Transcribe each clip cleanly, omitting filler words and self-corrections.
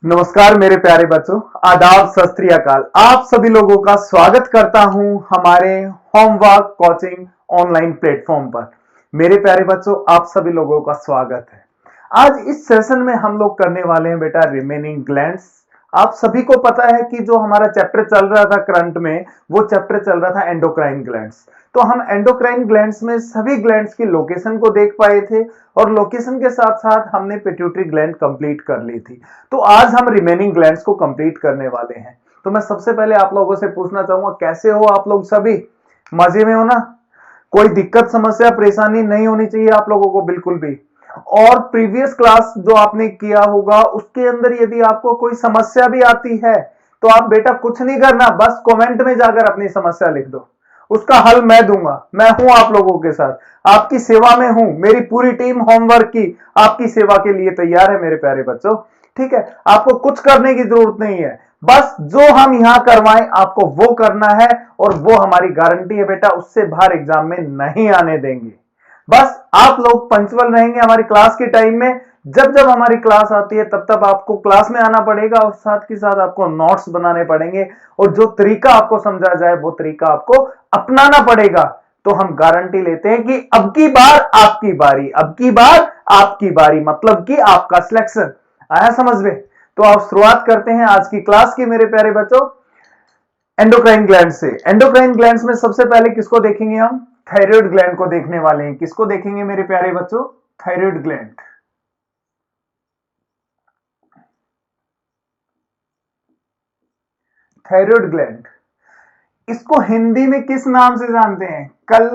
नमस्कार मेरे प्यारे बच्चों, आदाब, सत श्री अकाल। आप सभी लोगों का स्वागत करता हूं हमारे होमवर्क कोचिंग ऑनलाइन प्लेटफॉर्म पर। मेरे प्यारे बच्चों, आप सभी लोगों का स्वागत है। आज इस सेशन में हम लोग करने वाले हैं बेटा रिमेनिंग ग्लैंड्स। आप सभी को पता है कि जो हमारा चैप्टर चल रहा था करंट में, वो चैप्टर चल रहा था एंडोक्राइन ग्लैंड्स। तो हम एंडोक्राइन ग्लैंड्स में सभी ग्लैंड्स की लोकेशन को देख पाए थे और लोकेशन के साथ साथ हमने पिट्यूटरी ग्लैंड कंप्लीट कर ली थी। तो आज हम रिमेनिंग ग्लैंड्स को कंप्लीट करने वाले हैं। तो मैं सबसे पहले आप लोगों से पूछना चाहूंगा, कैसे हो आप लोग? सभी मजे में हो ना? कोई दिक्कत, समस्या, परेशानी नहीं होनी चाहिए आप लोगों को बिल्कुल भी। और प्रीवियस क्लास जो आपने किया होगा उसके अंदर यदि आपको कोई समस्या भी आती है तो आप बेटा कुछ नहीं करना, बस कमेंट में जाकर अपनी समस्या लिख दो, उसका हल मैं दूंगा। मैं हूं आप लोगों के साथ, आपकी सेवा में हूं। मेरी पूरी टीम होमवर्क की आपकी सेवा के लिए तैयार है मेरे प्यारे बच्चों। ठीक है, आपको कुछ करने की जरूरत नहीं है, बस जो हम यहां करवाएं आपको वो करना है और वो हमारी गारंटी है बेटा, उससे बाहर एग्जाम में नहीं आने देंगे। बस आप लोग पंचुअल रहेंगे हमारी क्लास के टाइम में। जब जब हमारी क्लास आती है तब तब आपको क्लास में आना पड़ेगा और साथ के साथ आपको नोट्स बनाने पड़ेंगे और जो तरीका आपको समझा जाए वो तरीका आपको अपनाना पड़ेगा। तो हम गारंटी लेते हैं कि अब की बार आपकी बारी, अब की बार आपकी बारी, मतलब कि आपका सिलेक्शन। आया समझ में? तो आप शुरुआत करते हैं आज की क्लास की मेरे प्यारे बच्चों एंडोक्राइन ग्लैंड से। एंडोक्राइन ग्लैंड्स में सबसे पहले किसको देखेंगे हम? थायराइड ग्लैंड को देखने वाले हैं। किसको देखेंगे मेरे प्यारे बच्चों? Thyroid gland. थायराइड ग्लैंड, इसको हिंदी में किस नाम से जानते हैं? कल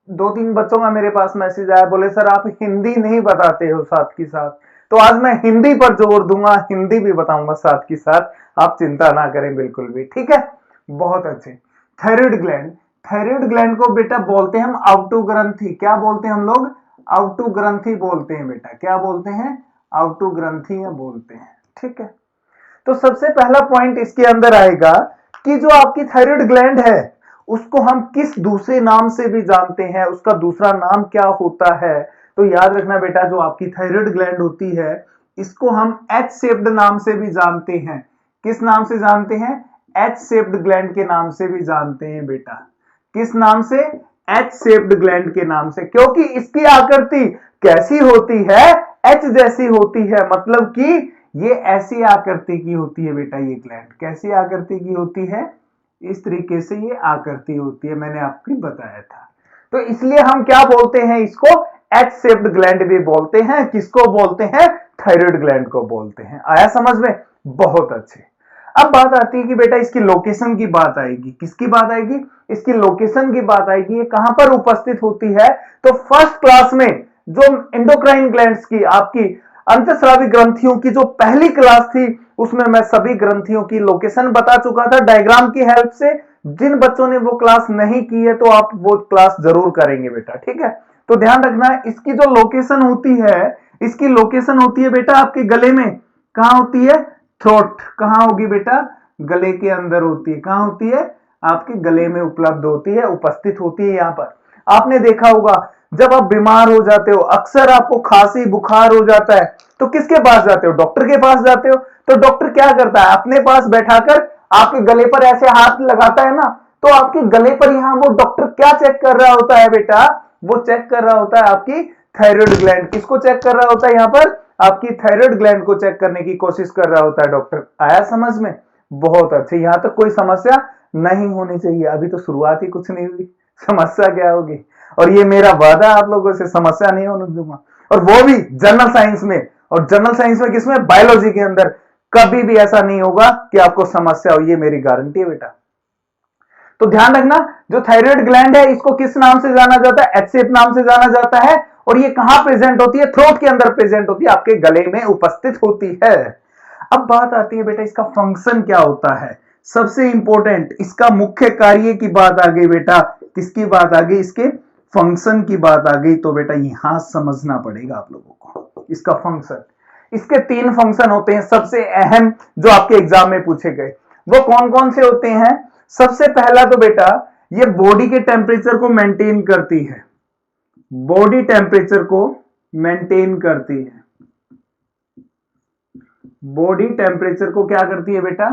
दो तीन बच्चों का मेरे पास मैसेज आया, बोले सर आप हिंदी नहीं बताते हो साथ के साथ। तो आज मैं हिंदी पर जोर दूंगा, हिंदी भी बताऊंगा साथ के साथ। आप चिंता ना करें बिल्कुल भी, ठीक है? बहुत अच्छे। थायराइड ग्लैंड, थायराइड ग्लैंड को बेटा बोलते हैं हम आउटो ग्रंथि। क्या बोलते हैं हम लोग? आउटो ग्रंथि बोलते हैं बेटा। क्या बोलते हैं? आउटो ग्रंथि बोलते हैं। ठीक है, तो सबसे पहला पॉइंट इसके अंदर आएगा कि जो आपकी थायराइड ग्लैंड है उसको हम किस दूसरे नाम से भी जानते हैं, उसका दूसरा नाम क्या होता है? तो याद रखना बेटा, जो आपकी थायराइड ग्लैंड होती है इसको हम एच शेप्ड नाम से भी जानते हैं। किस नाम से जानते हैं? एच शेप्ड ग्लैंड के नाम से भी जानते हैं बेटा। किस नाम से? एच शेप्ड ग्लैंड के नाम से, क्योंकि इसकी आकृति कैसी होती है? एच जैसी होती है, मतलब कि ये ऐसी आकृति की होती है बेटा। ये ग्लैंड कैसी आकृति की होती है? इस तरीके से ये आकृति होती है, मैंने आपको बताया था। तो इसलिए हम क्या बोलते हैं इसको? एच शेप्ड ग्लैंड भी बोलते हैं। किसको बोलते हैं? थायराइड ग्लैंड को बोलते हैं। आया समझ में? बहुत अच्छे। अब बात आती है कि बेटा इसकी लोकेशन की बात आएगी। किसकी बात आएगी? इसकी लोकेशन की बात आएगी। ये कहां पर उपस्थित होती है? तो फर्स्ट क्लास में जो एंडोक्राइन ग्लैंड्स की, आपकी अंतःस्रावी ग्रंथियों की जो पहली क्लास थी, उसमें मैं सभी ग्रंथियों की लोकेशन बता चुका था डायग्राम की हेल्प से। जिन बच्चों ने वो क्लास नहीं की है तो आप वो क्लास जरूर करेंगे बेटा, ठीक है? तो ध्यान रखना, इसकी जो लोकेशन होती है, इसकी लोकेशन होती है बेटा आपके गले में। कहां होती है? थ्रोट। कहां होगी बेटा? गले के अंदर होती है। कहां होती है? आपके गले में उपलब्ध होती है, उपस्थित होती है। यहां पर आपने देखा होगा जब आप बीमार हो जाते हो, अक्सर आपको खांसी बुखार हो जाता है, तो किसके पास जाते हो? डॉक्टर के पास जाते हो। तो डॉक्टर क्या करता है? अपने पास बैठाकर आपके गले पर ऐसे हाथ लगाता है ना, तो आपके गले पर यहां वो डॉक्टर क्या चेक कर रहा होता है बेटा? वो चेक कर रहा होता है आपकी थायराइड ग्लैंड। किसको चेक कर रहा होता है यहां पर? आपकी थायराइड ग्लैंड को चेक करने की कोशिश कर रहा होता है डॉक्टर। आया समझ में? बहुत अच्छे। यहां तक कोई समस्या नहीं होनी चाहिए। अभी तो शुरुआत ही कुछ नहीं हुई, समस्या क्या होगी? और ये मेरा वादा आप लोगों से, समस्या नहीं होने दूंगा, और वो भी जनरल साइंस में। और जनरल साइंस में किसमें? बायोलॉजी के अंदर। कभी भी ऐसा नहीं होगा कि आपको समस्या हो, ये मेरी गारंटी है बेटा। तो ध्यान रखना, जो थायराइड ग्लैंड है इसको किस नाम से जाना जाता है? एच शेप नाम से जाना जाता है। और ये कहां प्रेजेंट होती है? थ्रोट के अंदर प्रेजेंट होती है, आपके गले में उपस्थित होती है। अब बात आती है बेटा इसका फंक्शन क्या होता है। सबसे इंपॉर्टेंट इसका मुख्य कार्य की बात आ गई बेटा। किसकी बात आ गई? इसके फंक्शन की बात आ गई। तो बेटा यहां समझना पड़ेगा आप लोगों को इसका फंक्शन। इसके तीन फंक्शन होते हैं सबसे अहम, जो आपके एग्जाम में पूछे गए। वो कौन कौन से होते हैं? सबसे पहला तो बेटा ये बॉडी के टेम्परेचर को मेंटेन करती है। बॉडी टेम्परेचर को मेंटेन करती है। बॉडी टेम्परेचर को क्या करती है बेटा,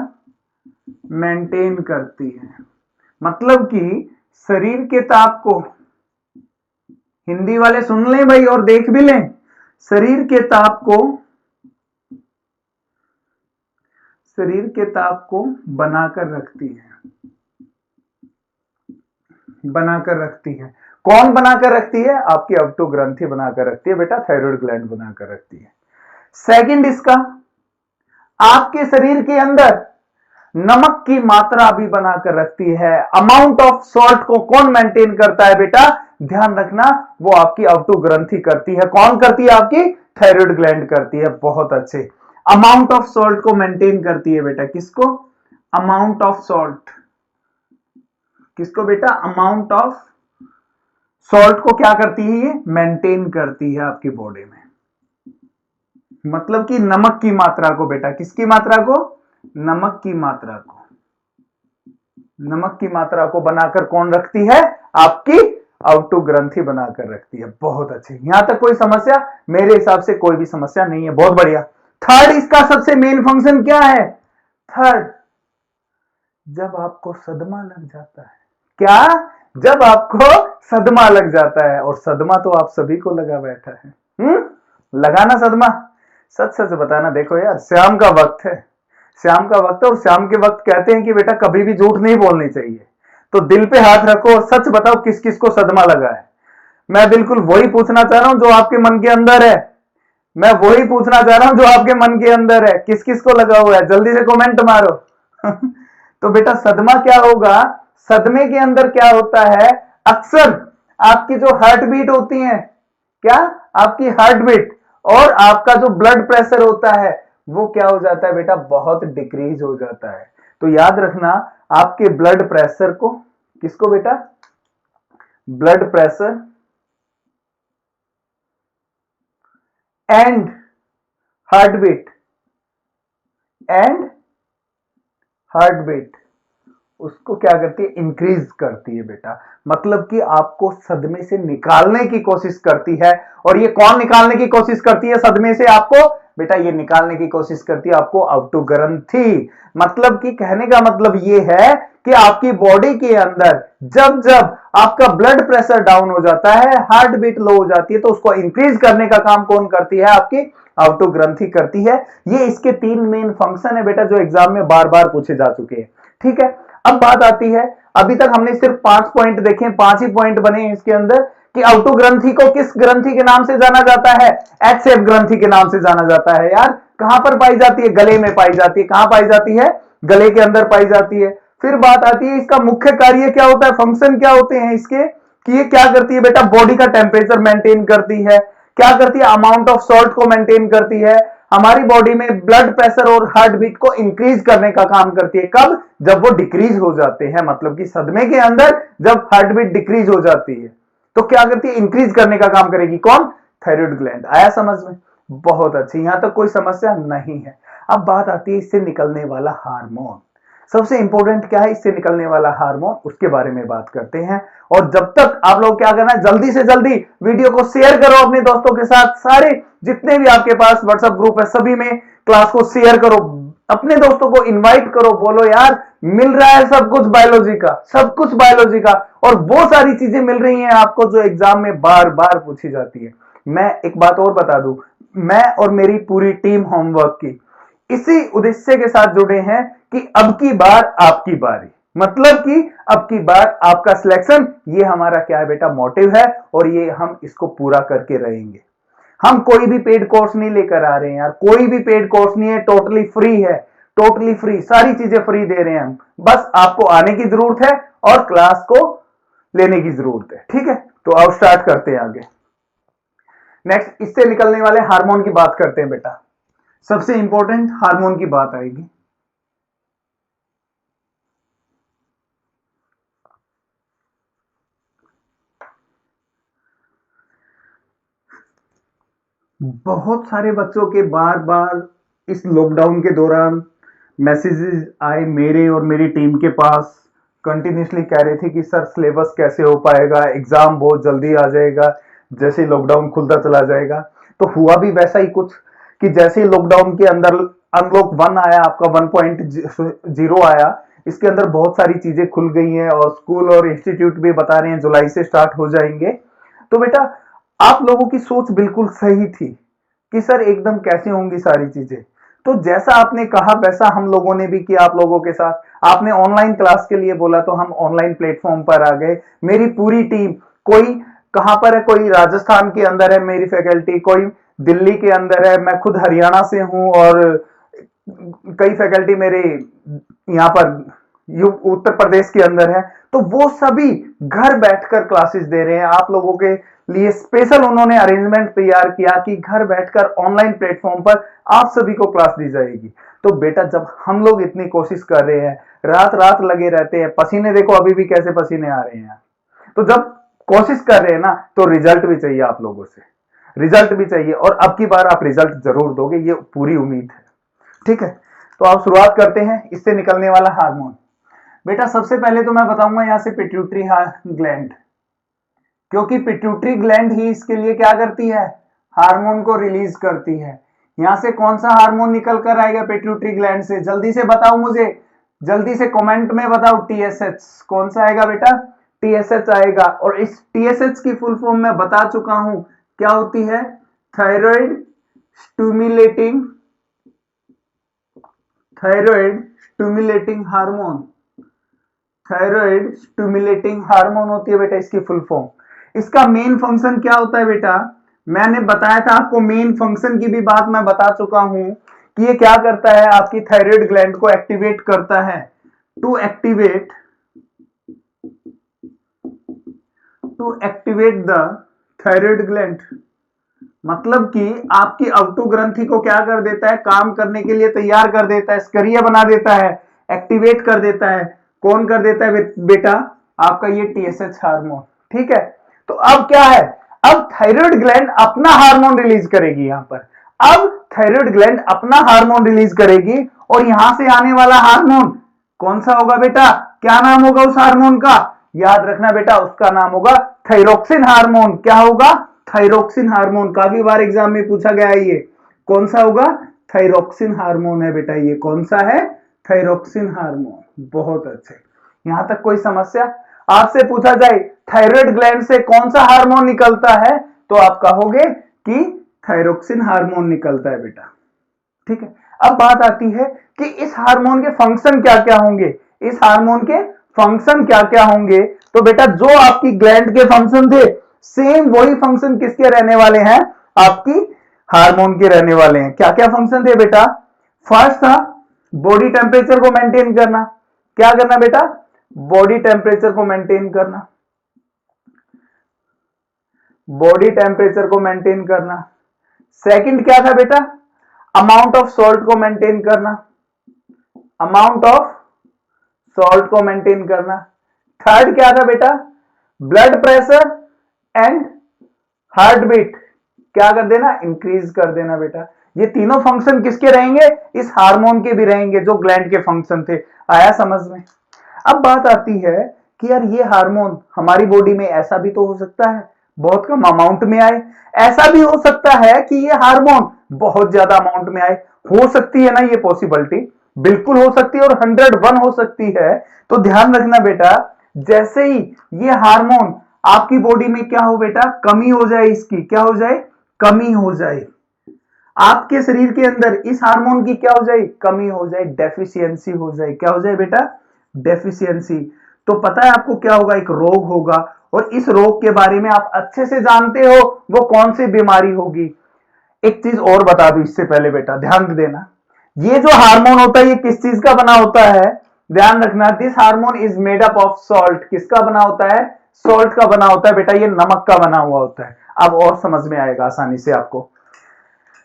मेंटेन करती है। मतलब कि शरीर के ताप को, हिंदी वाले सुन लें भाई और देख भी लें, शरीर के ताप को बनाकर रखती है। कौन बनाकर रखती है? आपकी अवटो ग्रंथि बनाकर रखती है बेटा, थायराइड ग्लैंड बनाकर रखती है। सेकंड इसका, आपके शरीर के अंदर नमक की मात्रा भी बनाकर रखती है। अमाउंट ऑफ सॉल्ट को कौन मेंटेन करता है बेटा? ध्यान रखना, वो आपकी अवटो ग्रंथि करती है। कौन करती है? आपकी थायराइड ग्लैंड करती है। बहुत अच्छे। अमाउंट ऑफ सॉल्ट को मेंटेन करती है बेटा, किसको? अमाउंट ऑफ सॉल्ट, किसको बेटा? अमाउंट ऑफ सॉल्ट को क्या करती है? ये मेंटेन करती है आपकी बॉडी में। मतलब कि नमक की मात्रा को बेटा, किसकी मात्रा को? नमक की मात्रा को बनाकर कौन रखती है? आपकी अवटो ग्रंथि बनाकर रखती है। बहुत अच्छे। यहां तक कोई समस्या? मेरे हिसाब से कोई भी समस्या नहीं है। बहुत बढ़िया। थर्ड इसका सबसे मेन फंक्शन क्या है? थर्ड, जब आपको सदमा लग जाता है। क्या? जब आपको सदमा लग जाता है, और सदमा तो आप सभी को लगा बैठा है। लगाना सदमा? सच सच बताना। देखो यार, शाम का वक्त है, और शाम के वक्त कहते हैं कि बेटा कभी भी झूठ नहीं बोलनी चाहिए। तो दिल पे हाथ रखो और सच बताओ किस किस को सदमा लगा है। मैं बिल्कुल वही पूछना चाह रहा हूं जो आपके मन के अंदर है। किस किस को लगा हुआ है? जल्दी से कमेंट मारो। तो बेटा सदमा क्या होगा? सदमे के अंदर क्या होता है? अक्सर आपकी जो हार्ट बीट होती है, क्या? आपकी हार्ट बीट और आपका जो ब्लड प्रेशर होता है, वो क्या हो जाता है बेटा? बहुत डिक्रीज हो जाता है। तो याद रखना, आपके ब्लड प्रेशर को, किसको बेटा? Blood pressure and heart beat उसको क्या करती है? इंक्रीज करती है बेटा। मतलब कि आपको सदमे से निकालने की कोशिश करती है। और ये कौन निकालने की कोशिश करती है सदमे से आपको? बेटा ये निकालने की कोशिश करती है आपको अवटो ग्रंथि। मतलब कि कहने का मतलब ये है कि आपकी बॉडी के अंदर जब जब आपका ब्लड प्रेशर डाउन हो जाता है, हार्ट बीट लो हो जाती है, तो उसको इंक्रीज करने का काम कौन करती है? आपकी अवटो ग्रंथि करती है। ये इसके 3 मेन फंक्शन है बेटा, जो एग्जाम में बार बार पूछे जा चुके हैं। ठीक है, अब बात आती है, अभी तक हमने सिर्फ 5 पॉइंट देखे, 5 ही पॉइंट बने हैं इसके अंदर, कि अवटो ग्रंथि को किस ग्रंथि के नाम से जाना जाता है? एच ग्रंथि के नाम से जाना जाता है। यार कहां पर पाई जाती है? गले में पाई जाती है। कहां पाई जाती है? गले के अंदर पाई जाती है। फिर बात आती है, इसका मुख्य कार्य क्या होता है? फंक्शन क्या होते हैं इसके? कि ये क्या करती है बेटा? बॉडी का टेम्परेचर मेंटेन करती है। क्या करती है? अमाउंट ऑफ सॉल्ट को मेंटेन करती है। हमारी बॉडी में ब्लड प्रेशर और हार्ट बीट को इंक्रीज करने का काम करती है। कब? जब वो डिक्रीज हो जाते हैं। मतलब कि सदमे के अंदर जब हार्ट बीट डिक्रीज हो जाती है, तो क्या करती है? इंक्रीज करने का काम करेगी। कौन? Thyroid gland. आया समझ में? बहुत अच्छी। यहां तक कोई समस्या नहीं है। अब बात आती है इससे निकलने वाला हार्मोन। सबसे इंपॉर्टेंट क्या है इससे निकलने वाला हार्मोन, उसके बारे में बात करते हैं। और जब तक आप लोग क्या करना है, जल्दी से जल्दी वीडियो को शेयर करो अपने दोस्तों के साथ। सारे जितने भी आपके पास व्हाट्सएप ग्रुप है, सभी में क्लास को शेयर करो, अपने दोस्तों को इनवाइट करो। बोलो यार मिल रहा है सब कुछ बायोलॉजी का, और वो सारी चीजें मिल रही हैं आपको जो एग्जाम में बार बार पूछी जाती है। मैं एक बात और बता दूं, मैं और मेरी पूरी टीम होमवर्क की इसी उद्देश्य के साथ जुड़े हैं कि अब की बार आपकी बारी, मतलब कि अब की बार आपका सिलेक्शन, ये हमारा क्या है बेटा? मोटिव है, और ये हम इसको पूरा करके रहेंगे। हम कोई भी पेड कोर्स नहीं लेकर आ रहे हैं यार, कोई भी पेड कोर्स नहीं है, टोटली फ्री है, टोटली फ्री, सारी चीजें फ्री दे रहे हैं हम। बस आपको आने की जरूरत है और क्लास को लेने की जरूरत है। ठीक है, तो अब स्टार्ट करते हैं आगे। नेक्स्ट, इससे निकलने वाले हार्मोन की बात करते हैं बेटा। सबसे इंपॉर्टेंट हार्मोन की बात आएगी। बहुत सारे बच्चों के बार बार इस लॉकडाउन के दौरान मैसेजेस आए मेरे और मेरी टीम के पास, कंटिन्यूसली कह रहे थे कि सर सिलेबस कैसे हो पाएगा, एग्जाम बहुत जल्दी आ जाएगा जैसे लॉकडाउन खुलता चला जाएगा। तो हुआ भी वैसा ही कुछ कि जैसे लॉकडाउन के अंदर अनलॉक 1 आया, आपका 1.0 आया, इसके अंदर बहुत सारी चीजें खुल गई हैं और स्कूल और इंस्टीट्यूट भी बता रहे हैं जुलाई से स्टार्ट हो जाएंगे। तो बेटा आप लोगों की सोच बिल्कुल सही थी कि सर एकदम कैसे होंगी सारी चीजें। तो जैसा आपने कहा वैसा हम लोगों ने भी किया आप लोगों के साथ। आपने ऑनलाइन क्लास के लिए बोला तो हम ऑनलाइन प्लेटफॉर्म पर आ गए। मेरी पूरी टीम, कोई कहां पर है, कोई राजस्थान के अंदर है मेरी फैकल्टी, कोई दिल्ली के अंदर है, मैं खुद हरियाणा से हूं और कई फैकल्टी मेरे यहाँ पर उत्तर प्रदेश के अंदर है। तो वो सभी घर बैठकर क्लासेस दे रहे हैं आप लोगों के लिए। स्पेशल उन्होंने अरेंजमेंट तैयार किया कि घर बैठकर ऑनलाइन प्लेटफॉर्म पर आप सभी को क्लास दी जाएगी। तो बेटा जब हम लोग इतनी कोशिश कर रहे हैं, रात रात लगे रहते हैं, पसीने देखो अभी भी कैसे पसीने आ रहे हैं, तो जब कोशिश कर रहे हैं ना तो रिजल्ट भी चाहिए आप लोगों से, रिजल्ट भी चाहिए और अब की बार आप रिजल्ट जरूर दोगे, ये पूरी उम्मीद है। ठीक है, तो आप शुरुआत करते हैं इससे निकलने वाला हार्मोन। बेटा सबसे पहले तो मैं बताऊंगा यहां से पिट्यूटरी ग्लैंड, क्योंकि पिट्यूटरी ग्लैंड ही इसके लिए क्या करती है, हार्मोन को रिलीज करती है। यहां से कौन सा हार्मोन निकल कर आएगा पिट्यूटरी ग्लैंड से, जल्दी से बताओ मुझे, जल्दी से कमेंट में बताओ। टीएसएच, कौन सा आएगा बेटा, टीएसएच आएगा। और इस टीएसएच की फुल फॉर्म मैं बता चुका हूं क्या होती है, thyroid stimulating hormone. Thyroid stimulating hormone होती है बेटा इसकी फुल फॉर्म। इसका मेन फंक्शन क्या होता है बेटा, मैंने बताया था आपको, मेन फंक्शन की भी बात मैं बता चुका हूं कि ये क्या करता है, आपकी थायराइड ग्लैंड को एक्टिवेट करता है। To activate the thyroid gland, मतलब कि आपकी अवटु ग्रंथि को क्या कर देता है, काम करने के लिए तैयार कर देता है, सक्रिय बना देता है, एक्टिवेट कर देता है। कौन कर देता है बेटा, आपका ये टीएसएच हार्मोन। ठीक है, तो अब क्या है, अब थायराइड ग्लैंड अपना हार्मोन रिलीज करेगी। यहां पर अब थायराइड ग्लैंड अपना हार्मोन रिलीज करेगी और यहां से आने वाला हार्मोन कौन सा होगा बेटा, क्या नाम होगा उस हार्मोन का, याद रखना बेटा, उसका नाम होगा थायरोक्सिन हार्मोन। क्या होगा, थायरोक्सिन हार्मोन। काफी बार एग्जाम में पूछा गया है, ये कौन सा होगा, थायरोक्सिन हार्मोन है बेटा। ये कौन सा है, थायरोक्सिन हार्मोन। बहुत अच्छे, यहां तक कोई समस्या। आपसे पूछा जाए थायराइड ग्लैंड से कौन सा हार्मोन निकलता है तो आप कहोगे कि थायरोक्सिन हार्मोन निकलता है बेटा। ठीक है, अब बात आती है कि इस हार्मोन के फंक्शन क्या क्या होंगे, इस हार्मोन के फंक्शन क्या क्या होंगे। तो बेटा जो आपकी ग्लैंड के फंक्शन थे सेम वही फंक्शन किसके रहने वाले हैं, आपकी हार्मोन के रहने वाले हैं। क्या क्या फंक्शन थे बेटा, फर्स्ट था बॉडी टेम्परेचर को मेंटेन करना। क्या करना बेटा, बॉडी टेम्परेचर को मेंटेन करना, बॉडी टेम्परेचर को मेंटेन करना। सेकंड क्या था बेटा, अमाउंट ऑफ सॉल्ट को मेंटेन करना, अमाउंट ऑफ सॉल्ट को मेंटेन करना। थर्ड क्या था बेटा, blood pressure and heart beat क्या कर देना, इंक्रीज कर देना बेटा। ये तीनों फंक्शन किसके रहेंगे, इस हार्मोन के भी रहेंगे जो ग्लैंड के फंक्शन थे। आया समझ में। अब बात आती है कि यार ये हार्मोन हमारी बॉडी में ऐसा भी तो हो सकता है बहुत कम अमाउंट में आए, ऐसा भी हो सकता है कि ये हार्मोन बहुत ज्यादा अमाउंट में आए। हो सकती है ना ये पॉसिबिलिटी, बिल्कुल हो सकती है और 101 हो सकती है। तो ध्यान रखना बेटा, जैसे ही ये हार्मोन आपकी बॉडी में क्या हो बेटा, कमी हो जाए, इसकी क्या हो जाए, कमी हो जाए, आपके शरीर के अंदर इस हार्मोन की क्या हो जाए, कमी हो जाए, डेफिशिएंसी हो जाए। क्या हो जाए बेटा, डेफिशिएंसी। तो पता है आपको क्या होगा, एक रोग होगा और इस रोग के बारे में आप अच्छे से जानते हो वो कौन सी बीमारी होगी। एक चीज और बता दूं इससे पहले बेटा, ध्यान देना, ये जो हार्मोन होता है ये किस चीज का बना होता है, ध्यान रखना, this hormone is made up of salt. किसका बना होता है, सॉल्ट का बना होता है बेटा, ये नमक का बना हुआ होता है। अब और समझ में आएगा आसानी से आपको।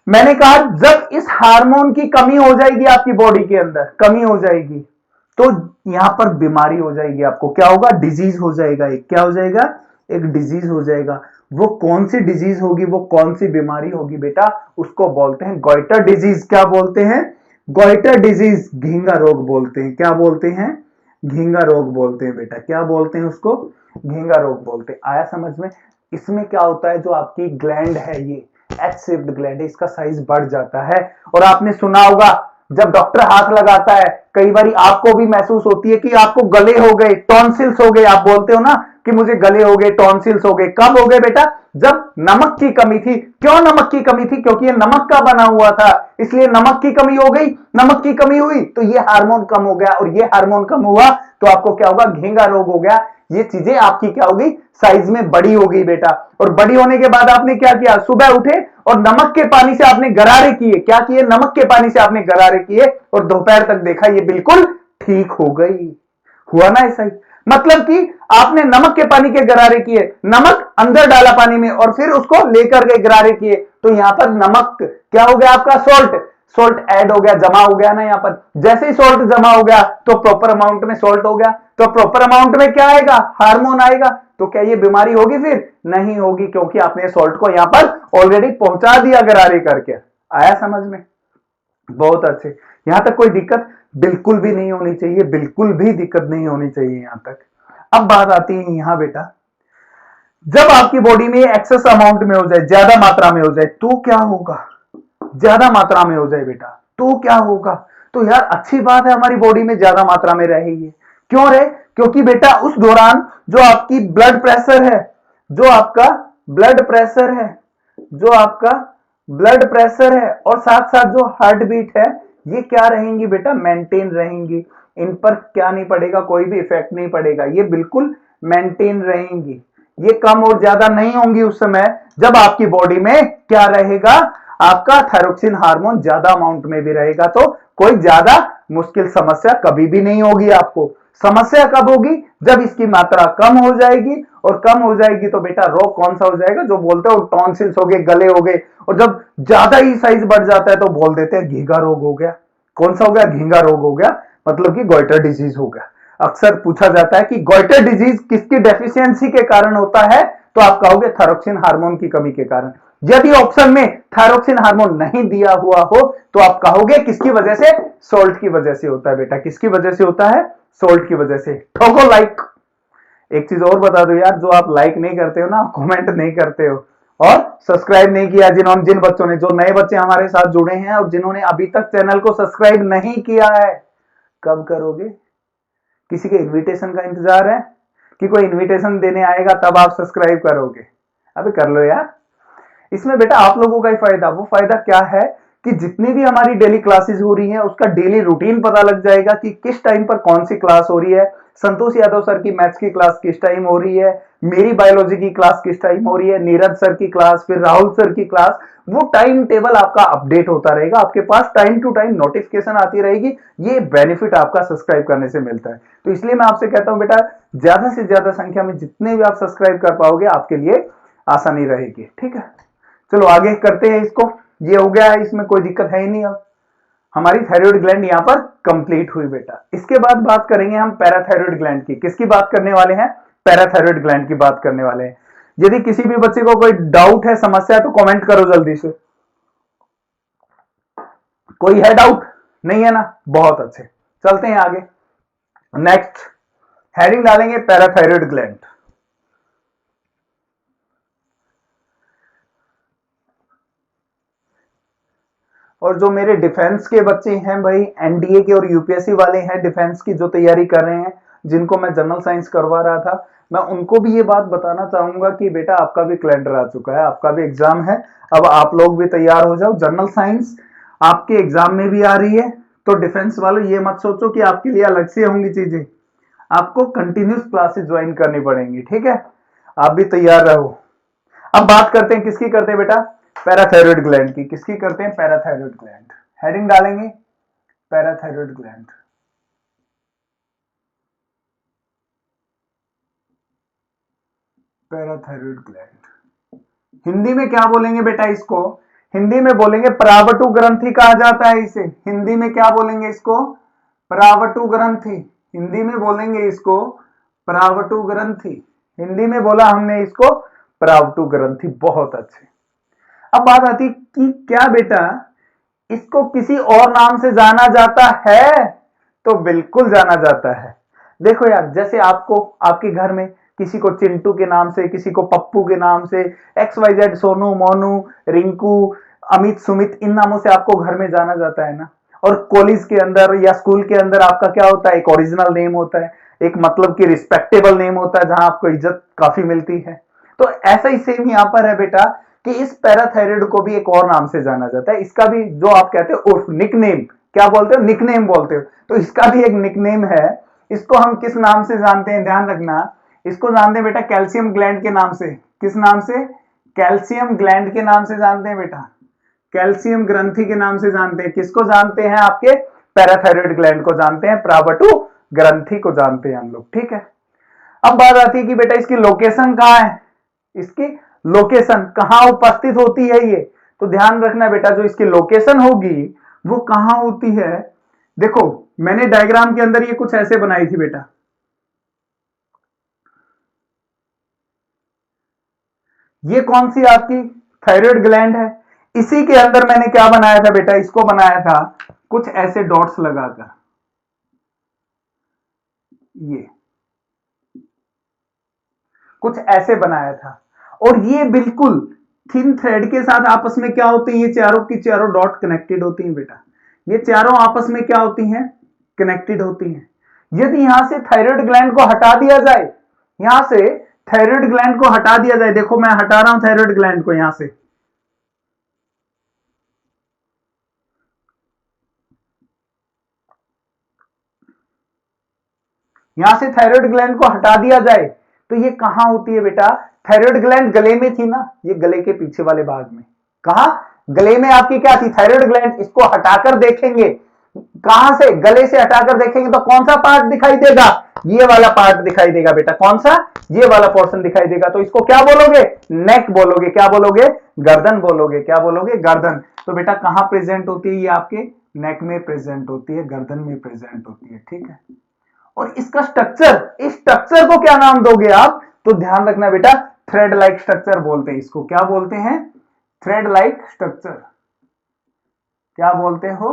मैंने कहा जब इस हार्मोन की कमी हो जाएगी आपकी बॉडी के अंदर, कमी हो जाएगी तो यहां पर बीमारी हो जाएगी, आपको क्या होगा, डिजीज हो जाएगा। एक क्या हो जाएगा, एक डिजीज हो जाएगा। वो कौन सी डिजीज होगी, वो कौन सी बीमारी होगी बेटा, उसको बोलते हैं गॉइटर डिजीज। क्या बोलते हैं, गॉइटर डिजीज, घींगा रोग बोलते हैं। क्या बोलते हैं, घींगा रोग बोलते हैं बेटा। क्या बोलते हैं उसको, घींगा रोग बोलते हैं। आया समझ में। इसमें क्या होता है, जो आपकी ग्लैंड है ये एच शेप्ड ग्लैंड है, इसका साइज बढ़ जाता है। और आपने सुना होगा जब डॉक्टर हाथ लगाता है, कई बार आपको भी महसूस होती है कि आपको गले हो गए, टॉन्सिल्स हो गए, आप बोलते हो ना कि मुझे गले हो गए, टॉन्सिल्स हो गए। कब हो गए बेटा? जब नमक की कमी थी। क्यों नमक की कमी थी? क्योंकि ये नमक का बना हुआ था, इसलिए नमक की कमी हो गई। नमक की कमी हुई तो ये हार्मोन कम हो गया, और ये हार्मोन कम हुआ तो आपको क्या होगा? घेंगा रोग हो गया। ये चीजें आपकी क्या हो गई? साइज में बड़ी हो गई बेटा। और बड़ी होने के बाद आपने क्या किया? सुबह उठे और नमक के पानी से आपने गरारे किए। क्या किए? नमक के पानी से आपने गरारे किए, और दोपहर तक देखा ये बिल्कुल ठीक हो गई। हुआ ना ऐसा ही? मतलब कि आपने नमक के पानी के गरारे किए, नमक अंदर डाला पानी में, और फिर उसको लेकर के गरारे किए, तो यहां पर नमक क्या हो गया? आपका सॉल्ट, सॉल्ट ऐड हो गया, जमा हो गया ना यहां पर। जैसे ही सॉल्ट जमा हो गया तो प्रॉपर अमाउंट में सॉल्ट हो गया, तो प्रॉपर अमाउंट में क्या आएगा? हार्मोन आएगा। तो क्या ये बीमारी होगी? फिर नहीं होगी, क्योंकि आपने सॉल्ट को यहां पर ऑलरेडी पहुंचा दिया गरारे करके। आया समझ में? बहुत अच्छे। यहां तक कोई दिक्कत बिल्कुल भी नहीं होनी चाहिए, बिल्कुल भी दिक्कत नहीं होनी चाहिए यहां तक। अब बात आती है यहां बेटा, जब आपकी बॉडी में एक्सेस अमाउंट में हो जाए, ज्यादा मात्रा में हो जाए, तो क्या होगा? ज्यादा मात्रा में हो जाए बेटा तो क्या होगा? तो यार अच्छी बात है, हमारी बॉडी में ज्यादा मात्रा में रहेगी। क्यों रहे? क्योंकि बेटा उस दौरान जो आपकी ब्लड प्रेशर है, जो आपका ब्लड प्रेशर है, जो आपका ब्लड प्रेशर है, और साथ साथ जो हार्ट बीट है, ये क्या रहेंगी बेटा? मेंटेन रहेंगी। इन पर क्या नहीं पड़ेगा? कोई भी इफेक्ट नहीं पड़ेगा, ये बिल्कुल मेंटेन रहेंगी। ये कम और ज्यादा नहीं होंगी उस समय जब आपकी बॉडी में क्या रहेगा? आपका थायरोक्सिन हार्मोन ज्यादा अमाउंट में भी रहेगा। तो कोई ज्यादा मुश्किल समस्या कभी भी नहीं होगी आपको। समस्या कब होगी? जब इसकी मात्रा कम हो जाएगी, और कम हो जाएगी तो बेटा रोग कौन सा हो जाएगा? जो बोलते हो टॉन्सिल्स हो गए, गले हो गए, और जब ज्यादा ही साइज बढ़ जाता है तो बोल देते हैं घेंगा रोग हो गया। कौन सा हो गया? घेंगा रोग हो गया, मतलब कि गॉइटर डिजीज हो गया। अक्सर पूछा जाता है कि गॉइटर डिजीज किसकी डेफिशिएंसी के कारण होता है? तो आप कहोगे थायरोक्सिन हार्मोन की कमी के कारण। यदि ऑप्शन में थायरोक्सिन हार्मोन नहीं दिया हुआ हो तो आप कहोगे किसकी वजह से? सॉल्ट की वजह से होता है बेटा। किसकी वजह से होता है? सॉल्ट की वजह से। ठोको लाइक। एक चीज और बता दो यार, जो आप लाइक नहीं करते हो ना, कमेंट नहीं करते हो, और सब्सक्राइब नहीं किया, जिन बच्चों ने, जो नए बच्चे हमारे साथ जुड़े हैं और जिन्होंने अभी तक चैनल को सब्सक्राइब नहीं किया है, कब करोगे? किसी के इनविटेशन का इंतजार है कि कोई इनविटेशन देने आएगा तब आप सब्सक्राइब करोगे? अबे कर लो यार। इसमें बेटा आप लोगों का ही फायदा। वो फायदा क्या है कि जितनी भी हमारी डेली क्लासेस हो रही हैं उसका डेली रूटीन पता लग जाएगा कि किस टाइम पर कौन सी क्लास हो रही है। संतोष यादव सर की मैथ्स की क्लास किस टाइम हो रही है, मेरी बायोलॉजी की क्लास किस टाइम हो रही है, नीरज सर की क्लास, फिर राहुल सर की क्लास, वो टाइम टेबल आपका अपडेट होता रहेगा, आपके पास टाइम टू टाइम नोटिफिकेशन आती रहेगी। ये बेनिफिट आपका सब्सक्राइब करने से मिलता है। तो इसलिए मैं आपसे कहता हूं बेटा, ज्यादा से ज्यादा संख्या में जितने भी आप सब्सक्राइब कर पाओगे आपके लिए आसानी रहेगी। ठीक है, चलो आगे करते हैं इसको। ये हो गया है, इसमें कोई दिक्कत है ही नहीं। अब हमारी थायराइड ग्लैंड यहां पर कंप्लीट हुई बेटा। इसके बाद बात करेंगे हम पैराथायराइड ग्लैंड की। किसकी बात करने वाले हैं? पैराथायराइड ग्लैंड की बात करने वाले हैं। यदि किसी भी बच्चे को कोई डाउट है, समस्या है, तो कमेंट करो जल्दी से। कोई है डाउट? नहीं है ना? बहुत अच्छे, चलते हैं आगे। नेक्स्ट हेडिंग डालेंगे पैराथायराइड ग्लैंड। और जो मेरे डिफेंस के बच्चे हैं भाई, एनडीए के और यूपीएससी वाले हैं, डिफेंस की जो तैयारी कर रहे हैं, जिनको मैं जनरल साइंस करवा रहा था, मैं उनको भी ये बात बताना चाहूंगा कि बेटा आपका भी कैलेंडर आ चुका है, आपका भी एग्जाम है। अब आप लोग भी तैयार हो जाओ। जनरल साइंस आपके एग्जाम में भी आ रही है, तो डिफेंस वालों ये मत सोचो कि आपके लिए अलग से होंगी चीजें। आपको कंटिन्यूस क्लासेस ज्वाइन करनी पड़ेंगी। ठीक है, आप भी तैयार रहो। अब बात करते हैं, किसकी करते हैं बेटा? पैराथायराइड ग्लैंड की। किसकी करते हैं? Parathyroid gland. हेडिंग डालेंगे parathyroid gland. Parathyroid gland Hindi में क्या बोलेंगे बेटा इसको? हिंदी में बोलेंगे परावटु ग्रंथि कहा जाता है इसे। हिंदी में क्या बोलेंगे इसको? परावटु ग्रंथि। हिंदी में बोलेंगे इसको परावटु ग्रंथि। हिंदी में बोला हमने इसको परावटु ग्रंथि। बहुत अच्छे। अब बात आती कि क्या बेटा इसको किसी और नाम से जाना जाता है? तो बिल्कुल जाना जाता है। देखो यार, जैसे आपको आपके घर में किसी को चिंटू के नाम से, किसी को पप्पू के नाम से, X Y Z, Sonu, Monu, Rinku, Amit, Sumit, इन नामों से आपको घर में जाना जाता है ना। और कॉलेज के अंदर या स्कूल के अंदर आपका क्या होता है, एक ओरिजिनल नेम होता है, एक मतलब कि रिस्पेक्टेबल नेम होता है, जहां आपको इज्जत काफी मिलती है। तो ऐसा ही सेम यहां पर है बेटा कि इस पैराथायराइड को भी एक और नाम से जाना जाता है। इसका भी जो आप कहते हो उर्फ, निकनेम, क्या बोलते हो, निकनेम बोलते हो, तो इसका भी एक निकनेम है। इसको हम किस नाम से जानते हैं, ध्यान रखना, इसको जानते हैं बेटा कैल्शियम ग्लैंड के नाम से। किस नाम से, कैल्शियम ग्लैंड के नाम से जानते हैं बेटा, कैल्शियम ग्रंथि के नाम से जानते हैं। किसको जानते हैं, आपके पैराथायराइड ग्लैंड को जानते हैं, प्रावटु ग्रंथि को जानते हैं हम लोग, ठीक है। अब बात आती है कि बेटा इसकी लोकेशन कहां है, इसकी लोकेशन कहां उपस्थित होती है ये, तो ध्यान रखना बेटा जो इसकी लोकेशन होगी वो कहां होती है। देखो मैंने डायग्राम के अंदर ये कुछ ऐसे बनाई थी बेटा, ये कौन सी आपकी थायराइड ग्लैंड है, इसी के अंदर मैंने क्या बनाया था बेटा, इसको बनाया था कुछ ऐसे डॉट्स लगाकर, ये कुछ ऐसे बनाया था, और ये बिल्कुल थिन थ्रेड के साथ आपस में क्या होती है, ये चारों की चारों डॉट कनेक्टेड होती हैं बेटा, ये चारों आपस में क्या होती हैं, कनेक्टेड होती हैं। यदि यहां से थायराइड ग्लैंड को हटा दिया जाए, यहां से थायराइड ग्लैंड को हटा दिया जाए, देखो मैं हटा रहा हूं थायराइड ग्लैंड को यहां से, यहां से थायराइड ग्लैंड को हटा दिया जाए तो ये कहां होती है बेटा, थायराइड ग्लैंड गले में थी ना, ये गले के पीछे वाले भाग में, कहा गले में आपकी क्या थी, थायराइड ग्लैंड। इसको हटाकर देखेंगे, कहां से, गले से हटाकर देखेंगे तो कौन सा पार्ट दिखाई देगा, ये वाला पार्ट दिखाई देगा बेटा, कौन सा, ये वाला पोर्शन दिखाई देगा। तो इसको क्या बोलोगे, नेक बोलोगे, क्या बोलोगे, गर्दन बोलोगे, क्या बोलोगे, गर्दन। तो बेटा कहां प्रेजेंट होती है, ये आपके नेक में प्रेजेंट होती है, गर्दन में प्रेजेंट होती है, ठीक है। और इसका स्ट्रक्चर, इस स्ट्रक्चर को क्या नाम दोगे आप, तो ध्यान रखना बेटा थ्रेड लाइक स्ट्रक्चर बोलते हैं इसको, क्या बोलते हैं, थ्रेड लाइक स्ट्रक्चर, क्या बोलते हो,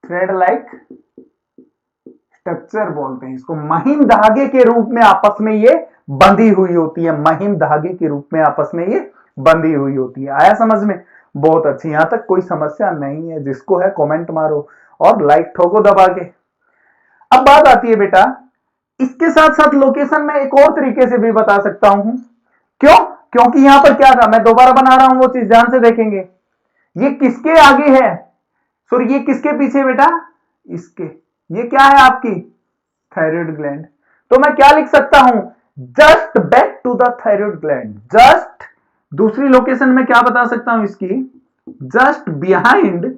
थ्रेड लाइक स्ट्रक्चर बोलते हैं इसको। महीन धागे के रूप में आपस में ये बंधी हुई होती है, महीन धागे के रूप में आपस में ये बंधी हुई होती है। आया समझ में, बहुत अच्छी, यहां तक कोई समस्या नहीं है, जिसको है कमेंट मारो और लाइक ठोको दबा के। अब बात आती है बेटा, इसके साथ साथ लोकेशन में एक और तरीके से भी बता सकता हूं, क्यों, क्योंकि यहां पर क्या था, मैं दोबारा बना रहा हूं, वो चीज ध्यान से देखेंगे। ये किसके आगे है, सॉरी ये किसके पीछे बेटा, इसके, ये क्या है आपकी थायराइड ग्लैंड। तो मैं क्या लिख सकता हूं, just back to the thyroid gland, just, दूसरी लोकेशन में क्या बता सकता हूं इसकी, जस्ट बिहाइंड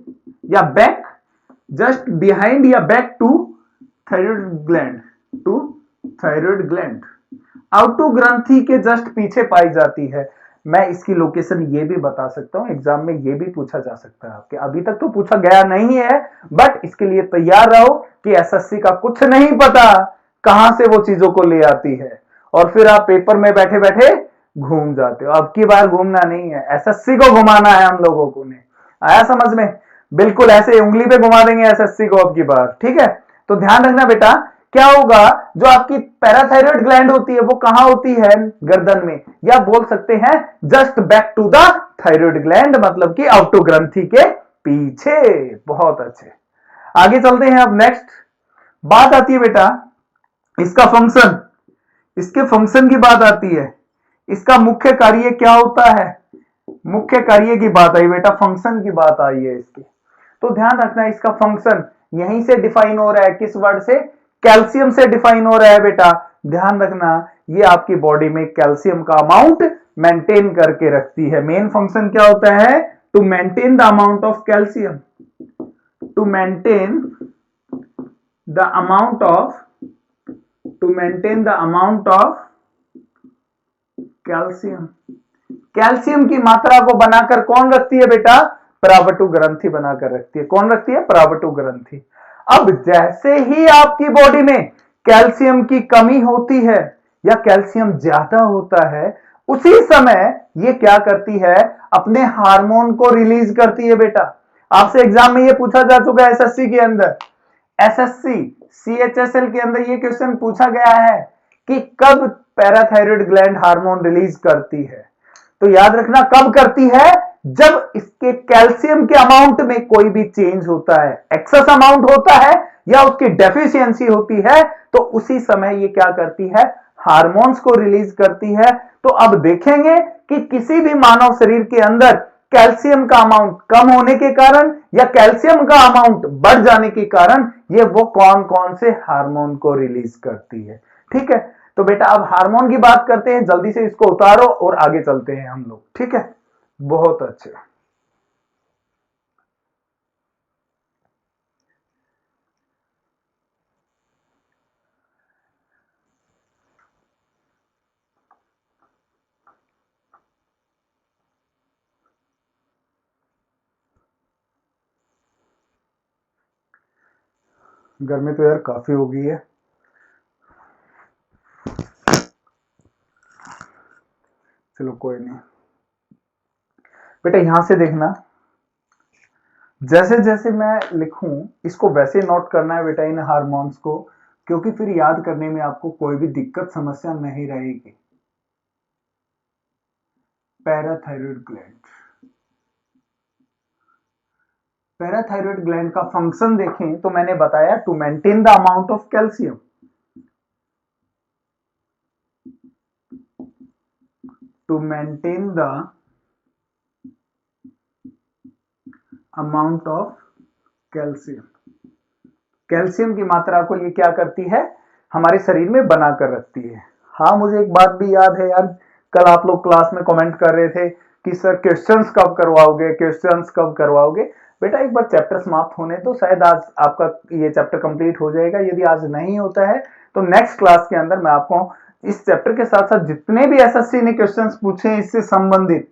या बैक, जस्ट बिहाइंड या back to thyroid gland, to thyroid gland, आउटो ग्रंथि के जस्ट पीछे पाई जाती है। मैं इसकी लोकेशन ये भी बता सकता हूं, एग्जाम में ये भी पूछा जा सकता है आपके, अभी तक तो पूछा गया नहीं है, बट इसके लिए तैयार रहो कि एसएससी का कुछ नहीं पता कहां से वो चीजों को ले आती है, और फिर आप पेपर में बैठे बैठे घूम जाते हो। अब की बार घूमना नहीं है, एसएससी को घुमाना है हम लोगों को ने। आया समझ में, बिल्कुल ऐसे उंगली पे घुमा देंगे एसएससी को अब की बार, ठीक है। तो ध्यान रखना बेटा, क्या होगा, जो आपकी पैराथायराइड ग्लैंड होती है वो कहां होती है, गर्दन में, या बोल सकते हैं just back to the thyroid gland, मतलब कि आउटो ग्रंथि के पीछे। बहुत अच्छे, आगे चलते हैं। अब नेक्स्ट बात आती है बेटा इसका फंक्शन, इसके फंक्शन की बात आती है, इसका मुख्य कार्य क्या होता है, मुख्य कार्य की बात आई बेटा, फंक्शन की बात आई है इसकी। तो ध्यान रखना इसका फंक्शन यहीं से डिफाइन हो रहा है, किस वर्ड से, कैल्शियम से डिफाइन हो रहा है बेटा। ध्यान रखना ये आपकी बॉडी में कैल्शियम का अमाउंट मेंटेन करके रखती है। मेन फंक्शन क्या होता है, to maintain the amount of calcium, to maintain the amount of, to maintain the amount of calcium. Calcium की मात्रा को बनाकर कौन रखती है बेटा, प्रावटु ग्रंथि बनाकर रखती है। कौन रखती है, प्रावटु ग्रंथि। अब जैसे ही आपकी बॉडी में कैल्शियम की कमी होती है या कैल्शियम ज्यादा होता है, उसी समय ये क्या करती है, अपने हार्मोन को रिलीज करती है बेटा। आपसे एग्जाम में ये पूछा जा चुका है एसएससी के अंदर, एसएससी सीएचएसएल के अंदर ये क्वेश्चन पूछा गया है कि कब पैराथायराइड ग्लैंड हार्मोन रिलीज करती है। तो याद रखना कब करती है, जब इसके कैल्शियम के अमाउंट में कोई भी चेंज होता है, एक्सेस अमाउंट होता है या उसकी डेफिशिएंसी होती है, तो उसी समय ये क्या करती है, हार्मोन्स को रिलीज करती है। तो अब देखेंगे कि किसी भी मानव शरीर के अंदर कैल्शियम का अमाउंट कम होने के कारण या कैल्शियम का अमाउंट बढ़ जाने के कारण ये वो कौन कौन से हार्मोन को रिलीज करती है। ठीक है, तो बेटा अब हार्मोन की बात करते हैं, जल्दी से इसको उतारो और आगे चलते हैं हम लोग। ठीक है, बहुत अच्छे। गर्मी तो यार काफी हो गई है। चलो कोई नहीं बेटा, यहां से देखना, जैसे जैसे मैं लिखूं इसको वैसे नोट करना है बेटा इन हार्मोन्स को, क्योंकि फिर याद करने में आपको कोई भी दिक्कत समस्या नहीं रहेगी। पैराथायरॉयड ग्लैंड, पैराथायरॉयड ग्लैंड का फंक्शन देखें तो मैंने बताया to maintain the amount of calcium, to maintain the amount of calcium. Calcium की मात्रा को ये क्या करती है, हमारे शरीर में बनाकर रखती है। हाँ, मुझे एक बात भी याद है यार, कल आप लोग क्लास में कमेंट कर रहे थे कि सर क्वेश्चंस कब करवाओगे, क्वेश्चंस कब करवाओगे। बेटा एक बार चैप्टर समाप्त होने तो शायद आज आपका ये चैप्टर कंप्लीट हो जाएगा। यदि आज नहीं होता है तो नेक्स्ट क्लास के अंदर मैं आपको इस चैप्टर के साथ साथ जितने भी एसएससी ने क्वेश्चंस पूछे, इससे संबंधित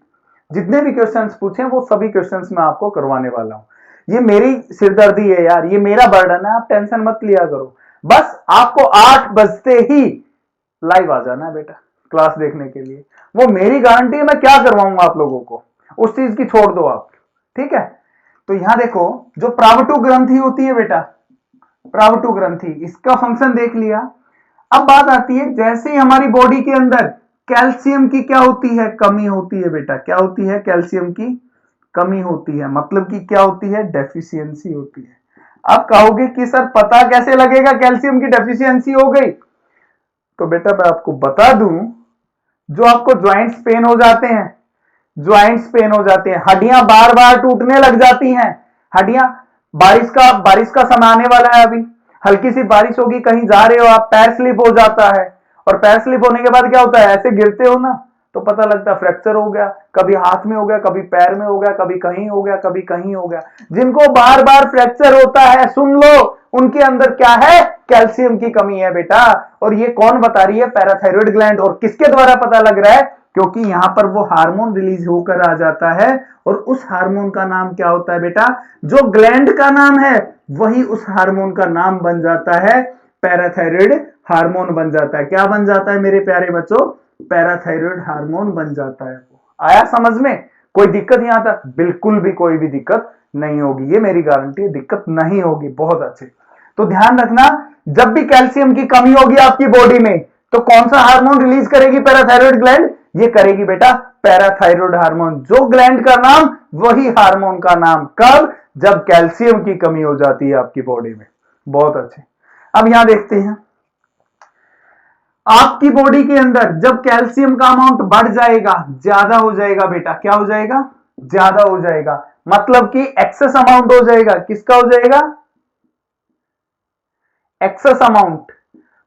जितने भी क्वेश्चंस पूछे वो सभी क्वेश्चंस मैं आपको करवाने वाला हूं। ये मेरी सिरदर्दी है यार, ये मेरा बर्डन है, आप टेंशन मत लिया करो। बस आपको 8 बजते ही लाइव आ जाना है बेटा क्लास देखने के लिए, वो मेरी गारंटी है। मैं क्या करवाऊंगा आप लोगों को, उस चीज की छोड़ दो आप। ठीक है, तो यहां देखो जो प्रावटु ग्रंथि होती है बेटा, प्रावटु ग्रंथि, इसका फंक्शन देख लिया। अब बात आती है जैसे ही हमारी बॉडी के अंदर कैल्शियम की क्या होती है, कमी होती है बेटा। क्या होती है, कैल्शियम की कमी होती है, मतलब कि क्या होती है, डेफिशिएंसी होती है। अब कहोगे कि सर पता कैसे लगेगा कैल्शियम की डेफिशिएंसी हो गई, तो बेटा मैं आपको बता दूं, जो आपको ज्वाइंट्स पेन हो जाते हैं, ज्वाइंट्स पेन हो जाते हैं, हड्डियां बार बार टूटने लग जाती हैं, हड्डियां, बारिश का समय आने वाला है, अभी हल्की सी बारिश होगी, कहीं जा रहे हो आप, पैर स्लिप हो जाता है, और पैर स्लिप होने के बाद क्या होता है, ऐसे गिरते हो ना तो पता लगता है फ्रैक्चर हो गया, कभी हाथ में हो गया, कभी पैर में हो गया, कभी कहीं हो गया, कभी कहीं हो गया। जिनको बार बार फ्रैक्चर होता है सुन लो, उनके अंदर क्या है, कैल्शियम की कमी है बेटा। और ये कौन बता रही है, पैराथायरॉयड ग्लैंड। और किसके द्वारा पता लग रहा है, क्योंकि यहां पर वो हार्मोन रिलीज होकर आ जाता है, और उस हार्मोन का नाम क्या होता है बेटा, जो ग्लैंड का नाम है वही उस हार्मोन का नाम बन जाता है, पैराथायरॉयड हार्मोन बन जाता है। क्या बन जाता है मेरे प्यारे बच्चों, पैराथायरॉयड हार्मोन बन जाता है। आया समझ में, कोई दिक्कत यहां तक, बिल्कुल भी कोई भी दिक्कत नहीं होगी, ये मेरी गारंटी है, दिक्कत नहीं होगी। बहुत अच्छे, तो ध्यान रखना, जब भी कैल्शियम की कमी होगी आपकी बॉडी में तो कौन सा हार्मोन रिलीज करेगी पैराथायरॉयड ग्लैंड, ये करेगी बेटा पैराथायरॉयड हार्मोन। जो ग्लैंड का नाम वही हार्मोन का नाम, कब, जब कैल्शियम की कमी हो जाती है आपकी बॉडी में। बहुत अच्छे, अब यहां देखते हैं, आपकी बॉडी के अंदर जब कैल्शियम का अमाउंट बढ़ जाएगा, ज्यादा हो जाएगा बेटा, क्या हो जाएगा, ज्यादा हो जाएगा, मतलब कि एक्सेस अमाउंट हो जाएगा। किसका हो जाएगा, एक्सेस अमाउंट,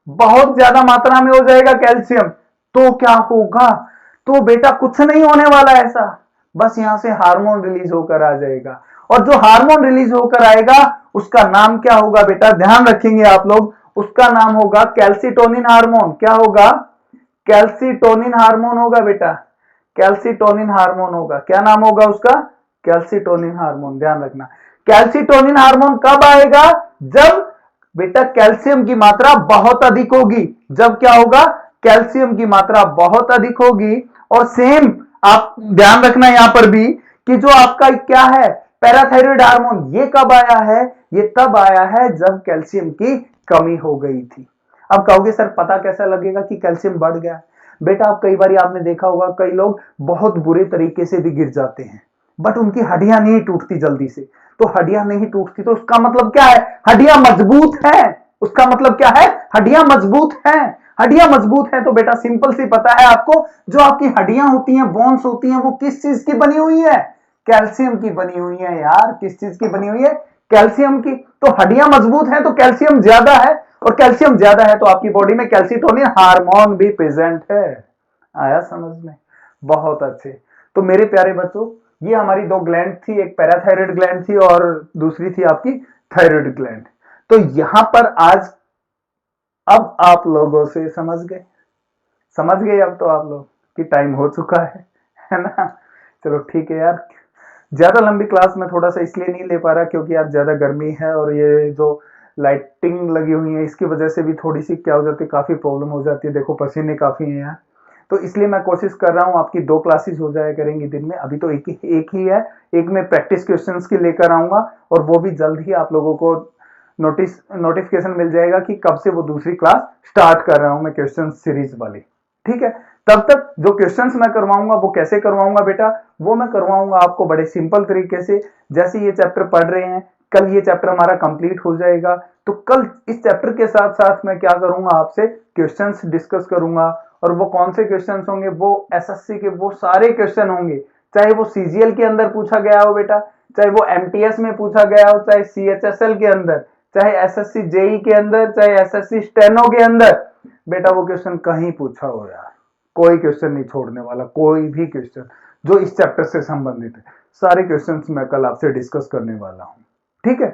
बहुत ज्यादा मात्रा में हो जाएगा कैल्शियम, तो क्या होगा, तो बेटा कुछ नहीं होने वाला ऐसा, बस यहां से हार्मोन रिलीज होकर आ जाएगा। और जो हार्मोन रिलीज होकर आएगा उसका नाम क्या होगा बेटा, ध्यान रखेंगे आप लोग, उसका नाम होगा कैल्सिटोनिन हार्मोन। क्या होगा, कैल्सिटोनिन हार्मोन होगा बेटा, कैल्सिटोनिन हार्मोन होगा। क्या नाम होगा उसका, कैल्सिटोनिन हार्मोन। ध्यान रखना, कैल्सिटोनिन हार्मोन कब आएगा, जब बेटा कैल्शियम की मात्रा बहुत अधिक होगी। जब क्या होगा, कैल्शियम की मात्रा बहुत अधिक होगी। और सेम आप ध्यान रखना यहां पर भी कि जो आपका क्या है पैराथायरॉयड हार्मोन, ये कब आया है, ये तब आया है जब कैल्शियम की कमी हो गई थी। अब कहोगे सर पता कैसा लगेगा कि कैल्शियम बढ़ गया, बेटा आप कई बार आपने देखा होगा कई लोग बहुत बुरे तरीके से भी गिर जाते हैं, बट उनकी हड्डियां नहीं टूटती जल्दी से। तो हड्डियां नहीं टूटती तो उसका मतलब क्या है? हड्डियां मजबूत हैं। उसका मतलब क्या है? हड्डियां मजबूत हैं। हड्डियां मजबूत हैं तो बेटा सिंपल सी पता है आपको, जो आपकी हड्डियां होती हैं, बोन्स होती हैं, वो किस चीज की बनी हुई है? कैल्शियम की बनी हुई है यार। किस चीज की बनी हुई है? कैल्शियम की। तो हड्डियां मजबूत हैं तो कैल्शियम ज्यादा है, और कैल्शियम ज्यादा है तो आपकी बॉडी में कैल्सिटोनिन हार्मोन भी प्रेजेंट है। आया समझ में? बहुत अच्छे। तो मेरे प्यारे बच्चों, ये हमारी दो ग्लैंड थी, एक पैराथायराइड ग्लैंड थी और दूसरी थी आपकी थायराइड ग्लैंड। तो यहां पर आज अब आप लोगों से समझ गए अब तो आप लोग कि टाइम हो चुका है ना? चलो ठीक है यार, ज्यादा लंबी क्लास में थोड़ा सा इसलिए नहीं ले पा रहा क्योंकि आज ज्यादा गर्मी है और ये जो लाइटिंग लगी हुई है इसकी वजह से भी थोड़ी सी क्या हो जाती है, काफी प्रॉब्लम हो जाती है। देखो पसीने काफी हैं यार, तो इसलिए मैं कोशिश कर रहा हूँ आपकी दो क्लासेस हो जाया करेंगी दिन में। अभी तो एक ही है। एक में प्रैक्टिस क्वेश्चंस की लेकर आऊंगा और वो भी जल्द ही आप लोगों को नोटिफिकेशन मिल जाएगा कि कब से वो दूसरी क्लास स्टार्ट कर रहा हूं मैं, क्वेश्चन सीरीज वाली। ठीक है, तब तक जो क्वेश्चंस मैं करवाऊंगा वो कैसे करवाऊंगा बेटा? वो मैं करवाऊंगा आपको बड़े सिंपल तरीके से। जैसे ये चैप्टर पढ़ रहे हैं, कल ये चैप्टर हमारा कंप्लीट हो जाएगा, तो कल इस चैप्टर के साथ साथ मैं क्या करूंगा, आपसे क्वेश्चंस डिस्कस करूंगा। और वो कौन से क्वेश्चंस होंगे? वो एसएससी के वो सारे क्वेश्चन होंगे, चाहे वो सीजीएल के अंदर पूछा गया हो बेटा, चाहे वो एमटीएस में पूछा गया हो, चाहे सीएचएसएल के अंदर, चाहे एसएससी जेई के अंदर, चाहे एसएससी स्टेनो के अंदर। बेटा वो क्वेश्चन कहीं पूछा हो यार, कोई क्वेश्चन नहीं छोड़ने वाला। कोई भी क्वेश्चन जो इस चैप्टर से संबंधित है, सारे क्वेश्चंस मैं कल आपसे डिस्कस करने वाला हूं। ठीक है,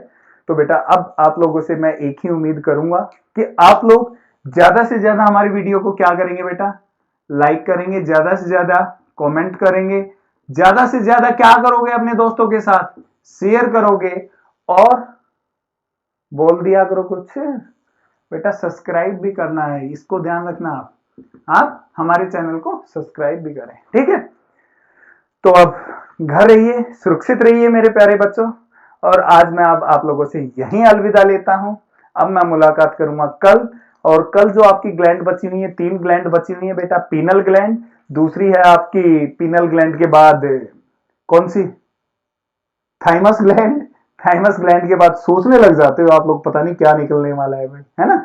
तो बेटा अब आप लोगों से मैं एक ही उम्मीद करूंगा कि आप लोग ज्यादा से ज्यादा हमारी वीडियो को क्या करेंगे बेटा? लाइक करेंगे, ज्यादा से ज्यादा कमेंट करेंगे, ज्यादा से ज्यादा क्या करोगे? अपने दोस्तों के साथ शेयर करोगे और बोल दिया करो कुछ बेटा, सब्सक्राइब भी करना है, इसको ध्यान रखना। आप हमारे चैनल को सब्सक्राइब भी करें। ठीक है, तो अब घर रहिए, सुरक्षित रहिए मेरे प्यारे बच्चों, और आज मैं अब आप लोगों से यहीं अलविदा लेता हूं। अब मैं मुलाकात करूंगा कल, और कल जो आपकी ग्लैंड बची हुई है, 3 ग्लैंड बची हुई है बेटा। पीनल ग्लैंड, दूसरी है आपकी पीनल ग्लैंड के बाद कौन सी? Thymus gland. थाइमस ग्लैंड के बाद सोचने लग जाते हो आप लोग, पता नहीं क्या निकलने वाला है भाई, है ना?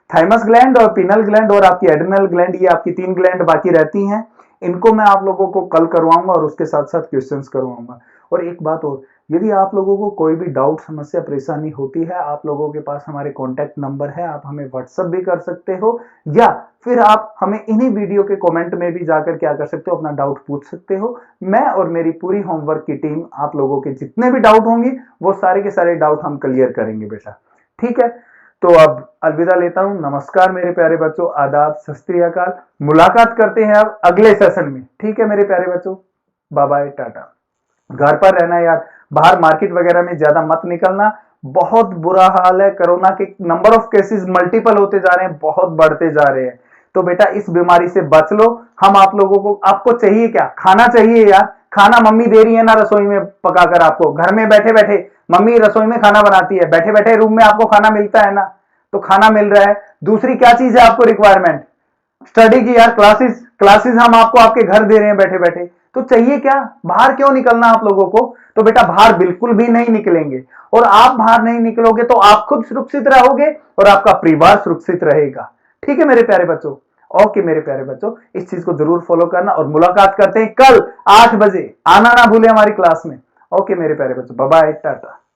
थाइमस ग्लैंड और पीनल ग्लैंड और आपकी एड्रिनल ग्लैंड, ये आपकी 3 ग्लैंड बाकी रहती हैं। इनको मैं आप लोगों को कल करवाऊंगा और उसके साथ साथ क्वेश्चंस करवाऊंगा। और एक बात और, यदि आप लोगों को कोई भी डाउट, समस्या, परेशानी होती है, आप लोगों के पास हमारे कॉन्टैक्ट नंबर है, आप हमें व्हाट्सएप भी कर सकते हो, या फिर आप हमें इन्हीं वीडियो के कमेंट में भी जाकर क्या कर सकते हो, अपना डाउट पूछ सकते हो। मैं और मेरी पूरी होमवर्क की टीम आप लोगों के जितने भी डाउट होंगे वो सारे के सारे डाउट हम क्लियर करेंगे बेटा। ठीक है, तो अब अलविदा लेता हूं। नमस्कार मेरे प्यारे बच्चों, आदाब, सत श्री अकाल। मुलाकात करते हैं अब अगले सेशन में। ठीक है मेरे प्यारे बच्चों, बाय बाय, टाटा। घर पर रहना यार, बाहर मार्केट वगैरह में ज्यादा मत निकलना। बहुत बुरा हाल है, कोरोना के नंबर ऑफ केसेस मल्टीपल होते जा रहे हैं, बहुत बढ़ते जा रहे हैं। तो बेटा इस बीमारी से बच लो। हम आप लोगों को, आपको चाहिए क्या? खाना चाहिए यार। खाना मम्मी दे रही है ना रसोई में पकाकर आपको, घर में बैठे बैठे मम्मी रसोई में खाना बनाती है, बैठे बैठे रूम में आपको खाना मिलता है ना, तो खाना मिल रहा है। दूसरी क्या चीज है आपको रिक्वायरमेंट? स्टडी की यार, क्लासेस क्लासेस हम आपको आपके घर दे रहे हैं बैठे बैठे, तो चाहिए क्या? बाहर क्यों निकलना आप लोगों को? तो बेटा बाहर बिल्कुल भी नहीं निकलेंगे, और आप बाहर नहीं निकलोगे तो आप खुद सुरक्षित रहोगे और आपका परिवार सुरक्षित रहेगा। ठीक है मेरे प्यारे बच्चों, ओके मेरे प्यारे बच्चों, इस चीज को जरूर फॉलो करना, और मुलाकात करते हैं कल 8 बजे। आना ना भूले हमारी क्लास में। ओके मेरे प्यारे बच्चों, बाय बाय, टाटा।